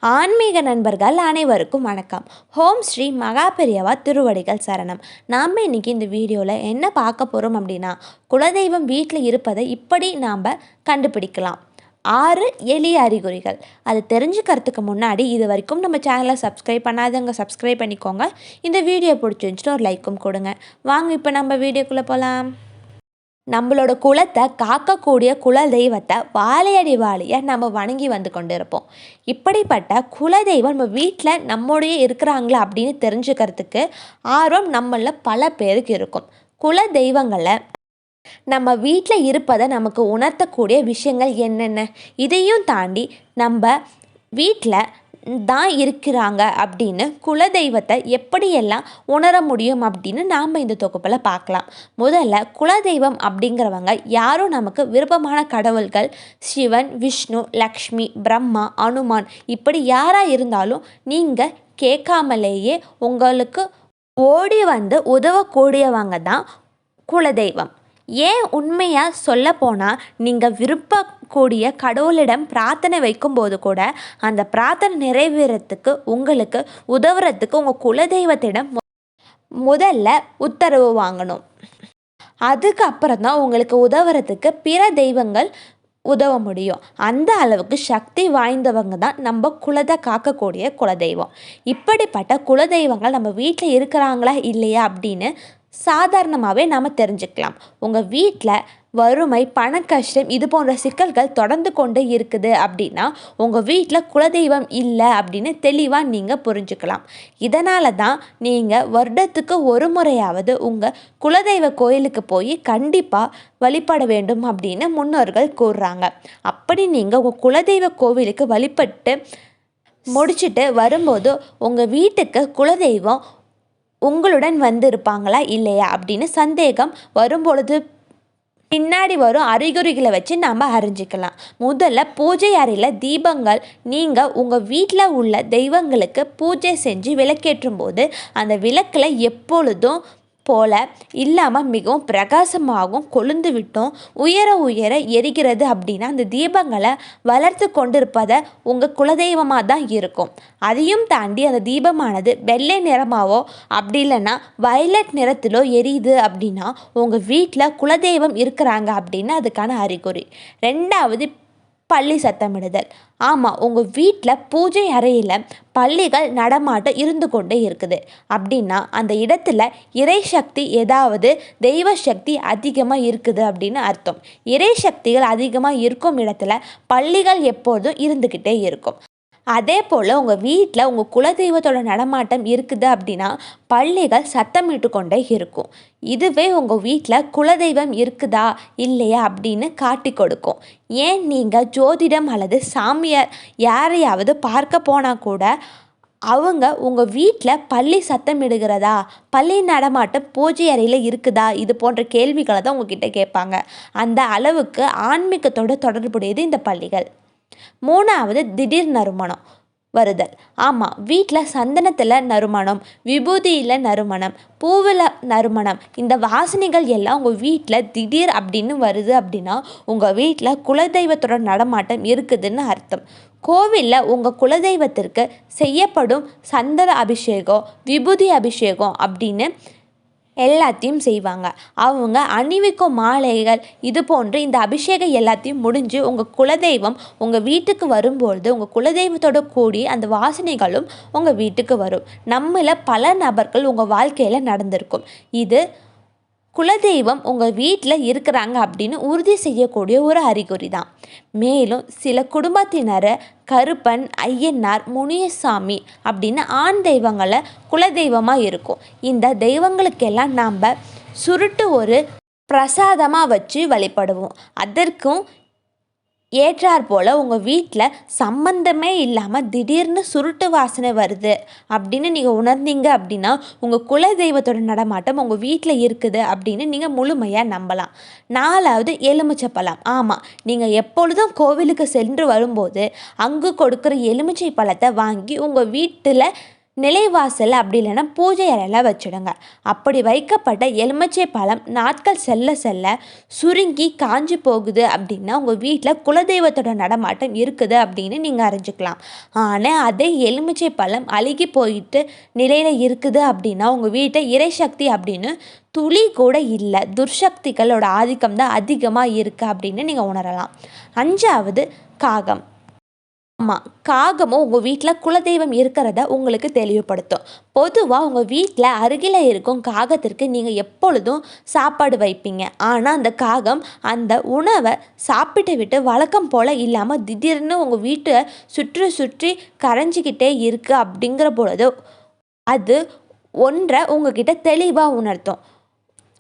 ஆன்மீக நண்பர்கள் அனைவருக்கும் வணக்கம். ஹோம் ஸ்ரீ மகாபெரியவா திருவடிகள் சரணம். நாம் இன்னைக்கு இந்த வீடியோவில் என்ன பார்க்க போகிறோம் அப்படின்னா, குலதெய்வம் வீட்டில் இருப்பதை இப்படி நாம் கண்டுபிடிக்கலாம். 6 எளிய அறிகுறிகள். அது தெரிஞ்சுக்கிறதுக்கு முன்னாடி இது வரைக்கும் நம்ம சேனலை சப்ஸ்கிரைப் பண்ணாதவங்க சப்ஸ்கிரைப் பண்ணிக்கோங்க. இந்த வீடியோ பிடிச்சிருந்துச்சுட்டு ஒரு லைக்கும் கொடுங்க. வாங்க இப்போ நம்ம வீடியோக்குள்ளே போகலாம். நம்மளோட குலத்தை காக்கக்கூடிய குல தெய்வத்தை வாழையடி வாழையாக நம்ம வணங்கி வந்து கொண்டு இருப்போம். இப்படிப்பட்ட குலதெய்வம் நம்ம வீட்டில் நம்முடைய இருக்கிறாங்களா அப்படின்னு தெரிஞ்சுக்கிறதுக்கு ஆர்வம் நம்மள பல பேருக்கு இருக்கும். குல தெய்வங்களை நம்ம வீட்டில் இருப்பதை நமக்கு உணர்த்தக்கூடிய விஷயங்கள் என்னென்ன, இதையும் தாண்டி நம்ம வீட்டில் தான் இருக்கிறாங்க அப்படின்னு குலதெய்வத்தை எப்படியெல்லாம் உணர முடியும் அப்படின்னு நாம் இந்த தொகுப்பில் பார்க்கலாம். முதல்ல குலதெய்வம் அப்படிங்கிறவங்க யாரும் நமக்கு விருப்பமான கடவுள்கள் சிவன், விஷ்ணு, லக்ஷ்மி, பிரம்மா, அனுமான் இப்படி யாராக இருந்தாலும் நீங்கள் கேட்காமலேயே உங்களுக்கு ஓடி வந்து உதவக்கூடியவங்க தான் குலதெய்வம். ஏன் உண்மையாக சொல்லப்போனால் நீங்கள் விரும்பக்கூடிய கடவுளிடம் பிரார்த்தனை வைக்கும்போது கூட அந்த பிரார்த்தனை நிறைவேறத்துக்கு உங்களுக்கு உதவுறதுக்கு உங்கள் குலதெய்வத்திடம் முதல்ல உத்தரவு வாங்கணும். அதுக்கப்புறம் தான் உங்களுக்கு உதவுறதுக்கு பிற தெய்வங்கள் உதவ முடியும். அந்த அளவுக்கு சக்தி வாய்ந்தவங்க தான் நம்ம குலத்தை காக்கக்கூடிய குலதெய்வம். இப்படிப்பட்ட குலதெய்வங்கள் நம்ம வீட்டில் இருக்கிறாங்களா இல்லையா அப்படின்னு சாதாரணமாகவே நாம் தெரிஞ்சுக்கலாம். உங்கள் வீட்டில் வறுமை, பண கஷ்டம் இது போன்ற சிக்கல்கள் தொடர்ந்து கொண்டு இருக்குது அப்படின்னா உங்கள் வீட்டில் குலதெய்வம் இல்லை அப்படின்னு தெளிவாக நீங்கள் புரிஞ்சுக்கலாம். இதனால தான் நீங்கள் வருடத்துக்கு ஒரு முறையாவது உங்கள் குலதெய்வ கோயிலுக்கு போய் கண்டிப்பாக வழிபட வேண்டும் அப்படின்னு முன்னோர்கள் கூறுறாங்க. அப்படி நீங்கள் உங்கள் குலதெய்வ கோவிலுக்கு வழிபட்டு முடிச்சுட்டு வரும்போது உங்கள் வீட்டுக்கு குலதெய்வம் உங்களுடன் வந்து இருப்பாங்களா இல்லையா அப்படின்னு சந்தேகம் வரும்பொழுது பின்னாடி வரும் அறிகுறிகளை வச்சு நாம் அறிஞ்சிக்கலாம். முதல்ல பூஜை அறையில் தீபங்கள் நீங்கள் உங்கள் வீட்டில் உள்ள தெய்வங்களுக்கு பூஜை செஞ்சு விளக்கேற்றும் போது அந்த விளக்கில் எப்பொழுதும் போல இல்லாமல் மிகவும் பிரகாசமாகவும் கொழுந்து விட்டும் உயர உயர எரிகிறது அப்படின்னா அந்த தீபங்களை வளர்த்து கொண்டிருப்பதை உங்கள் குலதெய்வமாக தான் இருக்கும். அதையும் தாண்டி அந்த தீபமானது வெள்ளை நிறமாவோ அப்படி இல்லைன்னா வயலட் நிறத்திலோ எரியுது அப்படின்னா உங்கள் வீட்டில் குலதெய்வம் இருக்கிறாங்க அப்படின்னு அதுக்கான அறிகுறி. ரெண்டாவது, பள்ளி சத்தமிடுதல். ஆமாம், உங்கள் வீட்டில் பூஜை அறையில் பள்ளிகள் நடமாட்டம் இருந்து கொண்டே இருக்குது அப்படின்னா அந்த இடத்துல இறை சக்தி, ஏதாவது தெய்வ சக்தி அதிகமாக இருக்குது அப்படின்னு அர்த்தம். இறை சக்திகள் அதிகமாக இருக்கும் இடத்துல பள்ளிகள் எப்போதும் இருந்துக்கிட்டே இருக்கும். அதே போல் உங்கள் வீட்டில் உங்கள் குலதெய்வத்தோட நடமாட்டம் இருக்குது அப்படின்னா பள்ளிகள் சத்தமிட்டு கொண்டே இருக்கும். இதுவே உங்கள் வீட்டில் குலதெய்வம் இருக்குதா இல்லையா அப்படின்னு காட்டி கொடுக்கும். ஏன் நீங்கள் ஜோதிடம் அல்லது சாமியார் யாரையாவது பார்க்க போனால் கூட அவங்க உங்கள் வீட்டில் பள்ளி சத்தமிடுகிறதா, பள்ளி நடமாட்டம் பூஜை அறையில் இருக்குதா, இது போன்ற கேள்விகளை தான் உங்ககிட்ட கேட்பாங்க. அந்த அளவுக்கு ஆன்மீகத்தோடு தொடர்புடையது இந்த பள்ளிகள். மூணாவது, திடீர் நறுமணம் வருதல். ஆமாம், வீட்டில் சந்தனத்தில் நறுமணம், விபூதியில் நறுமணம், பூவில் நறுமணம், இந்த வாசனைகள் எல்லாம் உங்கள் வீட்டில் திடீர் அப்படின்னு வருது அப்படின்னா உங்கள் வீட்டில் குலதெய்வத்தோட நடமாட்டம் இருக்குதுன்னு அர்த்தம். கோவிலில் உங்கள் குலதெய்வத்திற்கு செய்யப்படும் சந்தன அபிஷேகம், விபூதி அபிஷேகம் அப்படின்னு எல்லாத்தையும் செய்வாங்க. அவங்க அணிவிக்கும் மாலைகள் இது போன்று இந்த அபிஷேகம் எல்லாத்தையும் முடிஞ்சு உங்கள் குலதெய்வம் உங்கள் வீட்டுக்கு வரும்பொழுது உங்கள் குலதெய்வத்தோட கூடி அந்த வாசனைகளும் உங்கள் வீட்டுக்கு வரும். நம்மள பல நபர்கள் உங்கள் வாழ்க்கையில் நடந்திருக்கும். இது குலதெய்வம் உங்கள் வீட்டில் இருக்கிறாங்க அப்படின்னு உறுதி செய்யக்கூடிய ஒரு அறிகுறி தான். மேலும் சில குடும்பத்தினரை கருப்பன், ஐயனார், முனியசாமி அப்படின்னு ஆண் தெய்வங்களை குலதெய்வமாக இருக்கும். இந்த தெய்வங்களுக்கெல்லாம் நாம் சுருட்டு ஒரு பிரசாதமாக வச்சு வழிபடுவோம். அதற்கும் ஏற்றார் போல் உங்கள் வீட்டில் சம்பந்தமே இல்லாமல் திடீர்னு சுருட்டு வாசனை வருது அப்படின்னு நீங்கள் உணர்ந்தீங்க அப்படின்னா உங்கள் குலதெய்வத்தோட நடமாட்டம் உங்கள் வீட்டில் இருக்குது அப்படின்னு நீங்கள் முழுமையாக நம்பலாம். நாலாவது, எலுமிச்சை-பழம். ஆமாம், நீங்கள் எப்பொழுதும் கோவிலுக்கு சென்று வரும்போது அங்கு கொடுக்குற எலுமிச்சை பழத்தை வாங்கி உங்கள் வீட்டில் நிலைவாசல் அப்படி இல்லைன்னா பூஜை அறையில் வச்சுடுங்க. அப்படி வைக்கப்பட்ட எலுமிச்சை பழம் நாட்கள் செல்ல செல்ல சுருங்கி காஞ்சி போகுது அப்படின்னா உங்கள் வீட்டில் குலதெய்வத்தோட நடமாட்டம் இருக்குது அப்படின்னு நீங்கள் அறிஞ்சிக்கலாம். ஆனால் அதே எலுமிச்சை பழம் அழுகி போயிட்டு நிலையில் இருக்குது அப்படின்னா உங்கள் வீட்டை இறைசக்தி அப்படின்னு துளி கூட இல்லை, துர்சக்திகளோட ஆதிக்கம் தான் அதிகமாக இருக்குது அப்படின்னு நீங்கள் உணரலாம். 5வது காகம். ஆமாம், காகமும் உங்கள் வீட்டில் குலதெய்வம் இருக்கிறத உங்களுக்கு தெளிவுபடுத்தும். பொதுவாக உங்கள் வீட்டில் அருகில் இருக்கும் காகத்திற்கு நீங்கள் எப்பொழுதும் சாப்பாடு வைப்பீங்க. ஆனால் அந்த காகம் அந்த உணவை சாப்பிட்டு விட்டு வழக்கம் போல் இல்லாமல் திடீர்னு உங்கள் வீட்டை சுற்றி சுற்றி கரைஞ்சிக்கிட்டே இருக்குது. அப்படிங்கிற பொழுது அது ஒன்றை உங்ககிட்ட தெளிவாக உணர்த்தும்.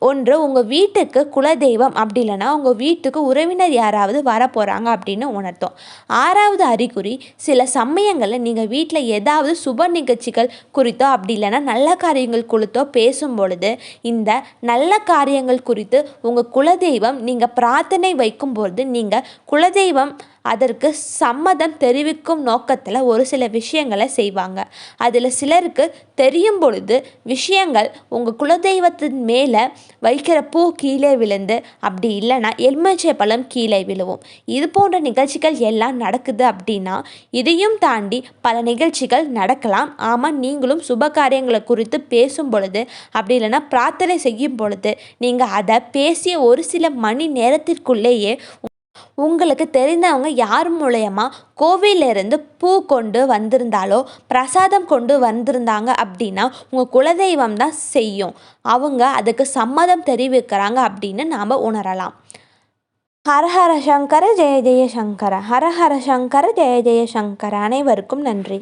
ஒன்று, உங்கள் வீட்டுக்கு குலதெய்வம் அப்படி இல்லைன்னா உங்கள் வீட்டுக்கு உறவினர் யாராவது வரப்போகிறாங்க அப்படின்னு உணர்த்தும். 6வது அறிகுறி, சில சமயங்களில் நீங்கள் வீட்டில் ஏதாவது சுப நிகழ்ச்சிகள் குறித்தோ அப்படி இல்லைன்னா நல்ல காரியங்கள் குறித்தோ பேசும் பொழுது இந்த நல்ல காரியங்கள் குறித்து உங்கள் குலதெய்வம் நீங்கள் பிரார்த்தனை வைக்கும்பொழுது நீங்கள் குலதெய்வம் அதற்கு சம்மதம் தெரிவிக்கும் நோக்கத்தில் ஒரு சில விஷயங்களை செய்வாங்க. அதில் சிலருக்கு தெரியும் பொழுது விஷயங்கள் உங்கள் குலதெய்வத்தின் மேலே வைக்கிற பூ கீழே விழுந்து அப்படி இல்லைன்னா எலுமிச்சை பழம் கீழே விழுவும். இது போன்ற நிகழ்ச்சிகள் எல்லாம் நடக்குது அப்படின்னா இதையும் தாண்டி பல நிகழ்ச்சிகள் நடக்கலாம். ஆமாம், நீங்களும் சுப காரியங்களை குறித்து பேசும் பொழுது அப்படி இல்லைன்னா பிரார்த்தனை செய்யும் பொழுது நீங்கள் அதை பேசிய ஒரு சில மணி நேரத்திற்குள்ளேயே உங்களுக்கு தெரிந்தவங்க யார் மூலயமா கோவிலிருந்து பூ கொண்டு வந்திருந்தாலோ பிரசாதம் கொண்டு வந்திருந்தாங்க அப்படின்னா உங்கள் குலதெய்வம் தான் செய்யும். அவங்க அதுக்கு சம்மதம் தெரிவிக்கிறாங்க அப்படின்னு நாம் உணரலாம். ஹரஹர சங்கர ஜெய ஜெய சங்கர, ஹரஹர சங்கர ஜெய ஜெய சங்கர. அனைவருக்கும் நன்றி.